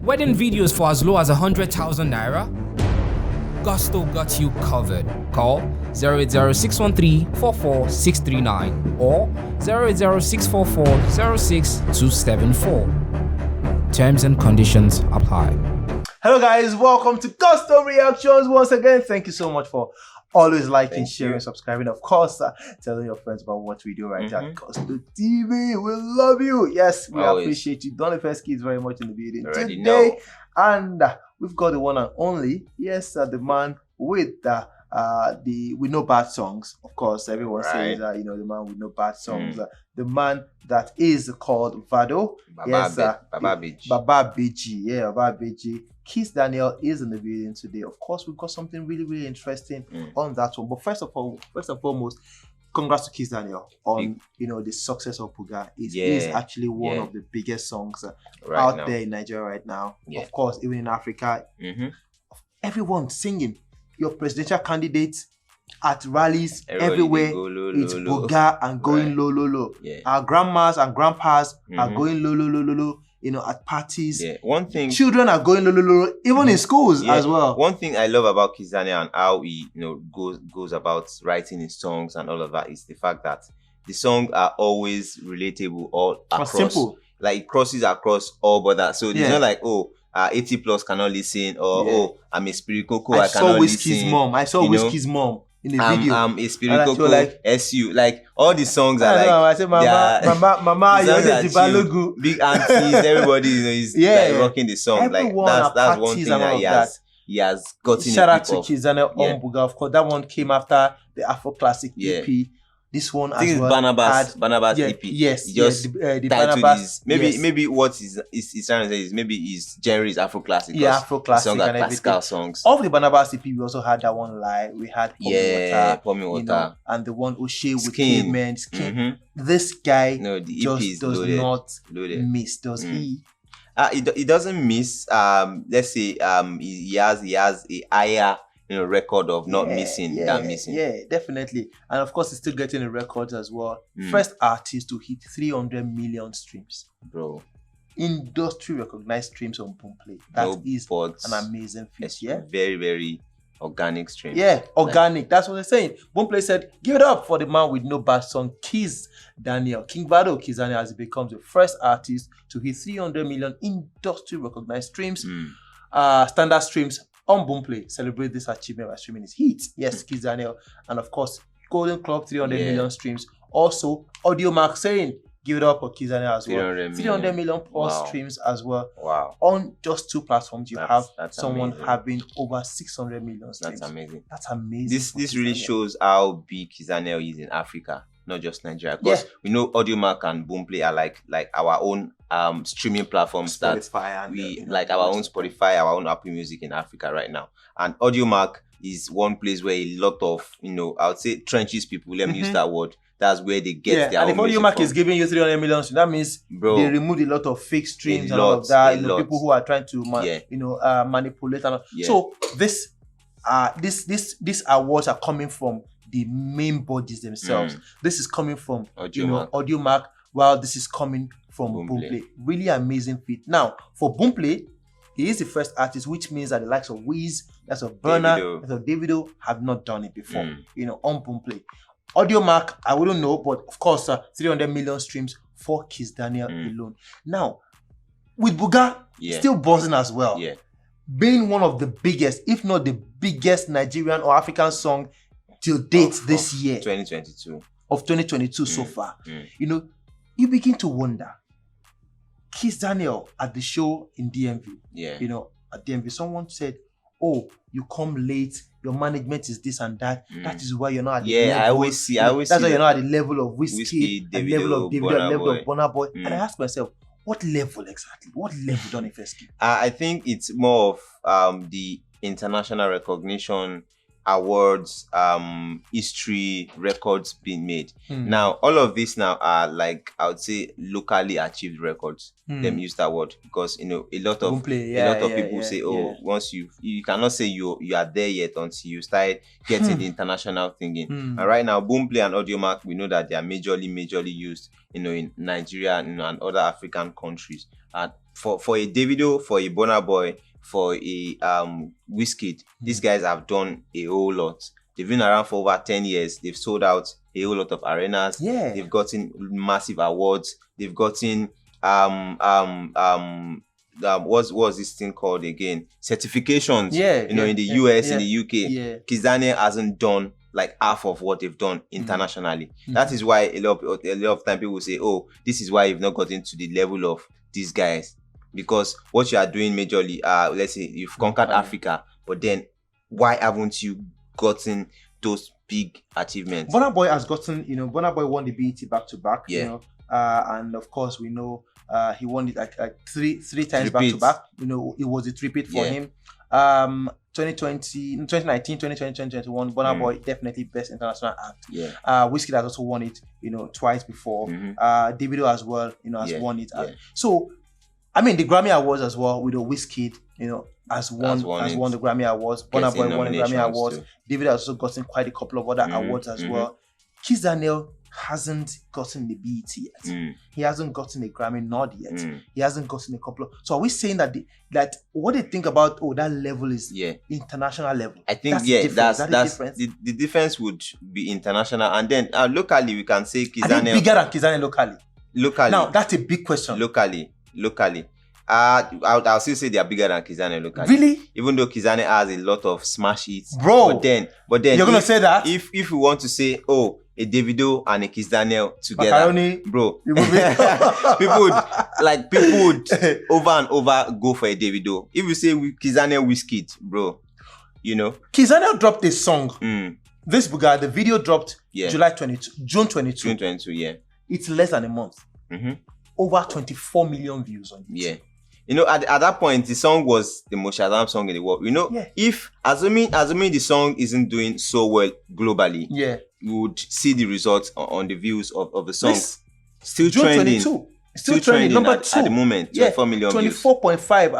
Wedding videos for as low as 100,000 naira? Gusto got you covered. Call 080-613-44639 or 080-644-06274. Terms and conditions apply. Hello guys, welcome to Gusto Reactions once again. Thank you so much for always liking, sharing, subscribing. Of course, telling your friends about what we do right here at Gusto TV. We love you. Yes, we appreciate you. Don't offend KIZZ very much in the building today. And we've got the one and only, yes, the man with with no bad songs. Of course, everyone says that, you know, the man with no bad songs. The man that is called Vado. Baba Beji. Yeah, Baba Beji. KIZZ Daniel is in the building today. Of course, we've got something really, really interesting on that one. But first and foremost, congrats to KIZZ Daniel on the success of BUGA. It is actually one of the biggest songs out there in Nigeria right now. Of course, even in Africa, everyone singing. Your presidential candidates at rallies everywhere, it's BUGA and going low, low, low. Our grandmas and grandpas are going low, low, low, low, low. You know, at parties. One thing, children are going low, low, low, even in schools as well. One thing I love about KIZZ Daniel and how he, goes about writing his songs and all of that is the fact that the songs are always relatable all across. Simple. Like it crosses across all borders. So it's not like 80 plus cannot listen or I'm a spiritual I cannot listen. I saw Wizkid's mom in the video. I'm a spiritual like SU. Like all the songs are like I said mama, you're the big aunties, everybody is like rocking the song. Like that's one thing that he has gotten. Shout out to KIZZ Daniel on BUGA. Of course, that one came after the Afro Classic EP. This one as well. Barnabas EP. Yes, just the Barnabas. Maybe what he's trying to say is maybe his genre is Afro Classic. Yeah, Afro Classic songs and classical songs. Of the Barnabas EP, we also had that one live. We had Pour Me Water, and the one O'Shea with Caveman Skin. This guy just does not miss, does he? He doesn't miss. Let's say he has a higher record of not missing than missing. Yeah, definitely. And of course, he's still getting the records as well. First artist to hit 300 million streams. Bro. Industry recognized streams on Boomplay. That is an amazing feat. Yeah. Very, very organic stream. Yeah, organic. That's what they're saying. Boomplay said, give it up for the man with no bad song, KIZZ Daniel. King Vado KIZZ Daniel has become the first artist to hit 300 million industry recognized streams, standard streams on Boomplay. Celebrate this achievement by streaming his hits. Yes, KIZZ Daniel. And of course, Golden Club 300 million streams. Also, Audio Mark saying, give it up for KIZZ Daniel as well. 300 million plus streams as well. Wow. On just 2 platforms, you have someone having over 600 million streams. That's amazing. That's amazing. This really shows how big KIZZ Daniel is in Africa, not just Nigeria. Because we know Audio Mark and Boomplay are like our own streaming platforms Spotify that we like our own Spotify, our own Apple Music in Africa right now. And Audio Mark is one place where a lot of I would say trenches people, let me use that word. That's where they get their own music. And if Audio Mark is giving you 300 million streams, that means they removed a lot of fake streams and all of that. People who are trying to manipulate and all. So this awards are coming from the main bodies themselves. This is coming from Audio Mark, while this is coming from Boomplay. Really amazing feat. Now, for Boomplay, he is the first artist, which means that the likes of Wiz, likes of BURAN, likes of Davido have not done it before, on Boomplay. Audio Mark, I wouldn't know, but of course, 300 million streams for KIZZ Daniel alone. Now, with BUGA, still buzzing as well. Being one of the biggest, if not the biggest Nigerian or African song till date this year. 2022. Of 2022 so far. You begin to wonder. KIZZ Daniel at the show in DMV. At DMV, someone said, oh, you come late, your management is this and that. That is why you're not at the level. I always see that's why you're not at the level of Wizkid, the level of Davido, the level of Burna Boy. And I ask myself, what level exactly? What level don't you first keep? I think it's more of the international recognition, awards, history, records being made. Now, all of this now are like, I would say, locally achieved records. Let me use that word because a lot of people say, once you cannot say you are there yet until you start getting the international thinking. And right now, Boomplay and Audio Mark, we know that they are majorly used, in Nigeria and other African countries. And for a Davido, for a Burna Boy, for a Wizkid, these guys have done a whole lot. They've been around for over 10 years. They've sold out a whole lot of arenas. Yeah. They've gotten massive awards. They've gotten what's this thing called again? Certifications. Yeah. In the US, in the UK. Yeah. KIZZ hasn't done like half of what they've done internationally. That is why a lot of time people say, oh, this is why you've not gotten to the level of these guys. Because what you are doing majorly, let's say you've conquered Africa, but then why haven't you gotten those big achievements? Burna Boy has gotten, Burna Boy won the BET back to back, Yeah. And of course we know he won it like three times back to back. It was a repeat for him. 2020, 2019, 2020, 2021, Burna Boy definitely best international act. Yeah. Wizkid has also won it, twice before. Davido as well, has won it. So, I mean, the Grammy Awards as well, with the Wizkid, has won the Grammy Awards. Burna Boy won the Grammy Awards. Too. Davido has also gotten quite a couple of other awards as well. KIZZ hasn't gotten the BET yet. He hasn't gotten a Grammy nod yet. He hasn't gotten a couple of. So are we saying that that what they think about that level is international level? I think that's the difference would be international, and then locally we can say KIZZ. Are they bigger than KIZZ locally? Locally, now that's a big question. Locally, I'll still say they are bigger than KIZZ locally. Really? Even though KIZZ has a lot of smash hits, bro. But then you're gonna say that if we want to say, oh, a Davido and a KIZZ together, Macaroni, bro, people would over and over go for a Davido. If you say KIZZ Wizkid, bro, KIZZ dropped a song. This BUGA, the video dropped June 22. June 22, yeah. It's less than a month. Over 24 million views on YouTube. Yeah. At that point, the song was the most Shazam song in the world. If assuming the song isn't doing so well globally, you would see the results on the views of the song. Still June trending. 22. Still trending. Number 2 at the moment. 24 million 24.5.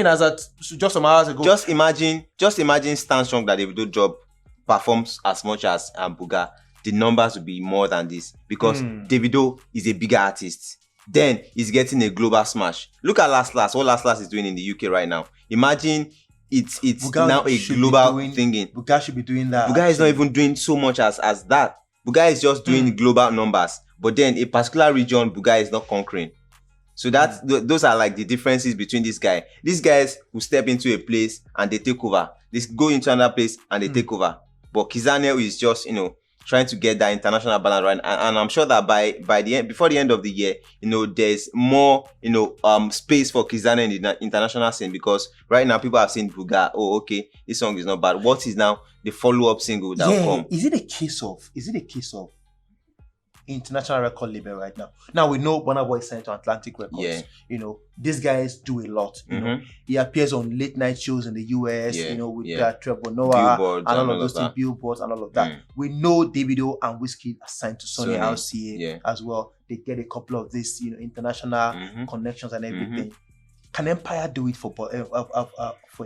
As just some hours ago. Just imagine Stand Strong that Davido job performs as much as BUGA. The numbers will be more than this because Davido is a bigger artist. Then he's getting a global smash. Look at Last Last. What Last Last is doing in the UK right now. Imagine it's BUGA now a global thing. BUGA should be doing that. BUGA is not even doing so much as that. BUGA is just doing global numbers. But then a particular region, BUGA is not conquering. So those are like the differences between this guy. These guys who step into a place and they take over. They go into another place and they take over. But KIZZ is just, trying to get that international balance right, and I'm sure that before the end of the year, there's more, space for KIZZ in the international scene, because right now people have seen BUGA. Oh, okay, this song is not bad. What is now the follow-up single that will come? Is it a case of international record label right now? Now we know Burna Boy signed to Atlantic Records. These guys do a lot. He appears on late night shows in the US. With Trevor Noah and all of those things, billboards and all of that. We know Davido and Wizkid are signed to Sony RCA as well. They get a couple of these, international connections and everything. Can Empire do it for a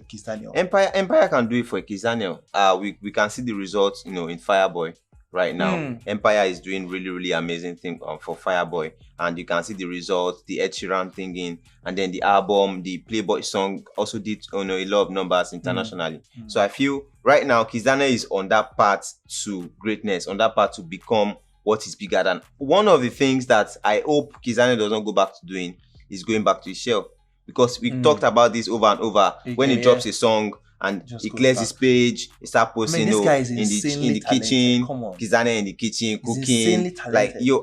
KIZZ? Empire can do it for a KIZZ. We can see the results, in Fireboy. Right now, Empire is doing really, really amazing thing for Fireboy, and you can see the results, the Ed Sheeran thinking, and then the album, the Playboy song also did a lot of numbers internationally. So I feel right now KIZZ is on that path to greatness, on that path to become what is bigger than. One of the things that I hope KIZZ does not go back to doing is going back to his shell, because we talked about this over and over. When he drops a song and he clears his page, he start posting, in the kitchen, KIZZ in the kitchen, cooking.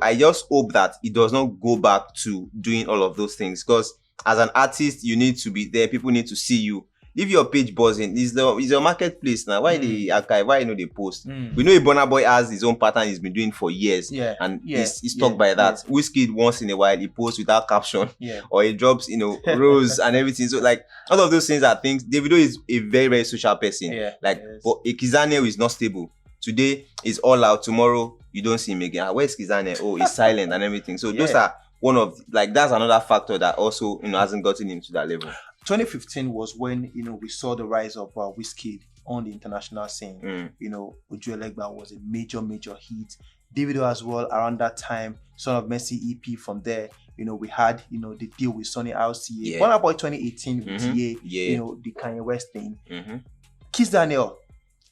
I just hope that he does not go back to doing all of those things, because as an artist, you need to be there. People need to see you. Leave your page buzzing. It's your marketplace now. Why they archive? Why they post? We know a Burna Boy has his own pattern he's been doing for years, and he's stuck by that. Wizkid once in a while he posts without caption, or he drops rose and everything. So all of those things are things. Davido is a very, very social person. But a KIZZ is not stable. Today is all out. Tomorrow you don't see him again. Where's KIZZ? Oh, he's silent and everything. So those are one of that's another factor that also hasn't gotten him to that level. 2015 was when we saw the rise of Wizkid on the international scene. Oju Elegba was a major hit. Davido as well around that time. Son of Mercy EP from there. we had, the deal with Sony RCA. Burna Boy 2018 with TA, the Kanye West thing. KIZZ Daniel,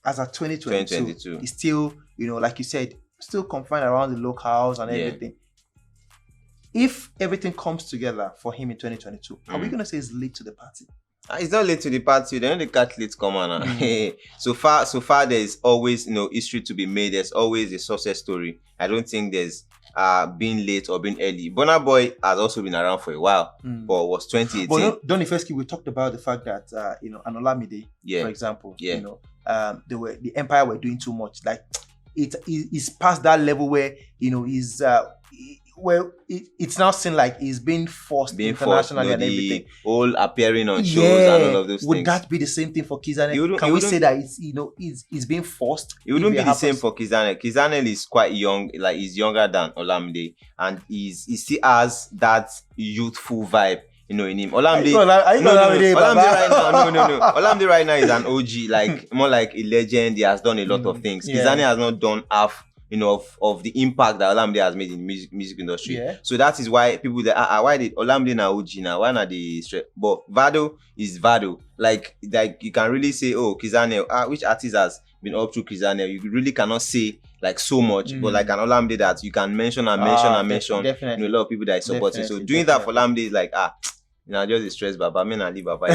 as of 2022, is still, like you said, still confined around the locals and everything. If everything comes together for him in 2022, are we going to say it's late to the party? It's not late to the party. They don't catch late come on. So far, there's always history to be made. There's always a success story. I don't think there's being late or being early. Burna Boy has also been around for a while, but was 2018. But Donny Fesky, we talked about the fact that Anolamide, for example, the Empire were doing too much. Like it's past that level where it's now seen like he's being forced internationally and everything. All appearing on shows and all of those things. Would that be the same thing for KIZZ Daniel? Can we say that it's being forced? It wouldn't be the same for KIZZ Daniel. KIZZ Daniel is quite young, like he's younger than Olamide, and he still has that youthful vibe. In him. Olamide right now is an OG, like more like a legend. He has done a lot of things. KIZZ Daniel has not done half of the impact that Olamide has made in music industry. So that is why people that why did Olamide na OG now? Why not the straight? But Vado is Vado. Like you can really say, oh, KIZZ Daniel, which artist has been up through KIZZ Daniel? You really cannot say like so much, but like an Olamide that you can mention and mention. Definitely. A lot of people that is supporting. So doing that for Olamide is like just a stress, Baba. Me and leave Baba.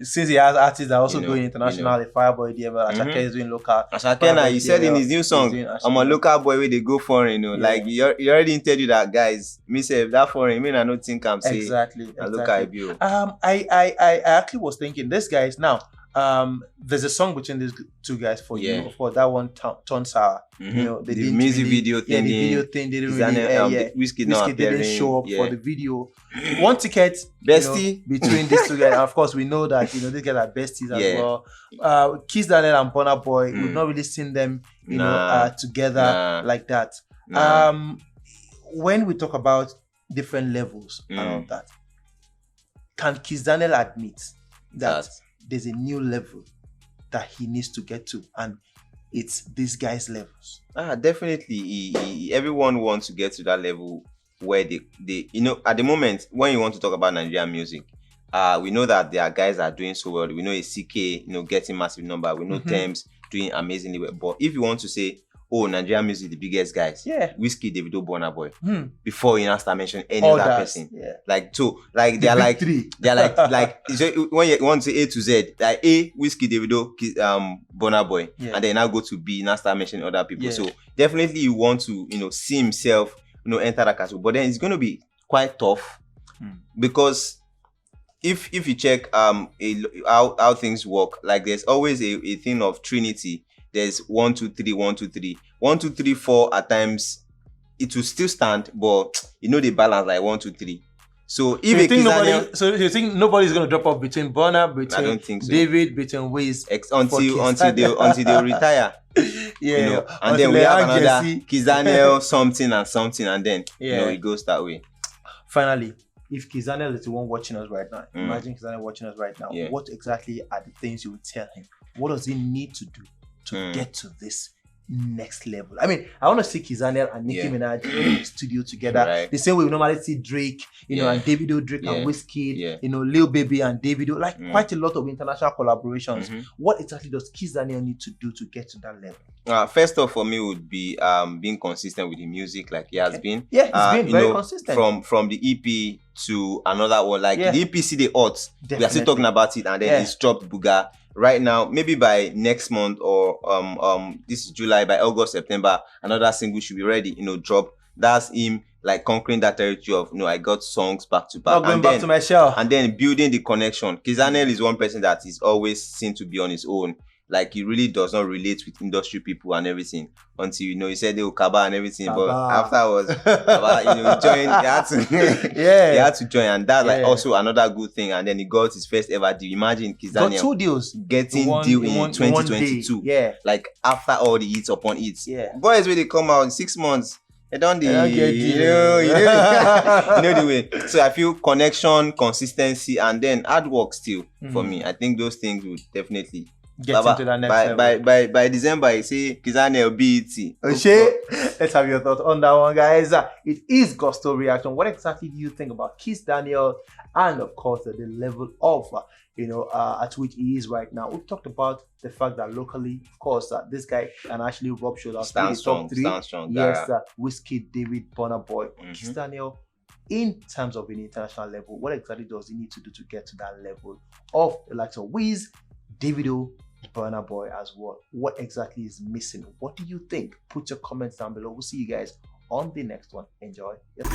Since he has artists that are also going international, like Fireboy, Ashake is doing local. Ashake, he said in his new song, I'm a local boy where they go foreign, Like he already tell you that, guys. Me say that foreign, I don't think I'm saying exactly. Local. I actually was thinking this guys now. There's a song between these two guys for you. Of course, that one turned sour. The music video thing. The video thing didn't really. Wizkid didn't show up for the video. One ticket, bestie between these two guys. And of course, we know that these guys are besties as well. KIZZ Daniel and Burna Boy, we've not really seen them, together like that. When we talk about different levels and all that, can KIZZ Daniel admit that there's a new level that he needs to get to, and it's these guys' levels? Definitely. Everyone wants to get to that level where they at the moment, when you want to talk about Nigerian music, we know that there are guys that are doing so well. We know a CK, getting massive number. We know Thames doing amazingly well. But if you want to say, oh, Nigerian music, the biggest guys, Wizkid, Davido, Burna Boy, before you now start mentioning any other person, like they're like when you want to say A to Z, like A, Wizkid, Davido, Burna Boy, and then now go to B, now start mentioning other people. So definitely you want to see himself enter that category, but then it's going to be quite tough because if you check how things work, like there's always a thing of Trinity. There's 1, 2, 3, 1, 2, 3. 1, 2, 3, 4 at times it will still stand, but they balance like 1, 2, 3. So if you think nobody's gonna drop off between Burna, between I don't think so. David, between Wiz until they retire. And then we have another KIZZ Daniel something and then it goes that way. Finally, if KIZZ Daniel is the one watching us right now, imagine KIZZ Daniel watching us right now. What exactly are the things you would tell him? What does he need to do to get to this next level? I mean, I want to see KIZZ Daniel and Nicki Minaj in the studio together. The same way we normally see Drake, and Davido, Drake and Wizkid, Lil Baby and Davido, like quite a lot of international collaborations. What exactly does KIZZ Daniel need to do to get to that level? First off, for me would be being consistent with the music, like he has been. Yeah, he's been very consistent. From the EP to another one, like the EP CD Hot, we are still talking about it, and then it's dropped BUGA. Right now, maybe by next month or this is July, by August, September, another single should be ready, drop. That's him like conquering that territory of I got songs back to back. Going back to my shell. And then building the connection. KIZZ Daniel is one person that is always seen to be on his own. Like he really does not relate with industry people and everything until he said they will Kaba and everything. Kaba. But afterwards, he joined. He had to, he had to join, and that's like also another good thing. And then he got his first ever deal. Imagine KIZZ Daniel got 2 deals, getting deal in 2022. Like after all the hits upon hits. Boys, when they come out in 6 months. They don't you know the way. So I feel connection, consistency, and then hard work still for me. I think those things would definitely Get into that next level. By December, you say KIZZ BET. Okay, let's have your thoughts on that one, guys. It is Gusto Reaction. What exactly do you think about KIZZ Daniel, and of course the level of at which he is right now? We've talked about the fact that locally, of course, this guy can actually rub shoulders. Stand strong. Yes, Wizkid, David, Burna Boy, KIZZ Daniel. In terms of an international level, what exactly does he need to do to get to that level of the likes of Wiz, Davido, Burna Boy as well? What exactly is missing? What do you think? Put your comments down below. We'll see you guys on the next one. Enjoy. Yes.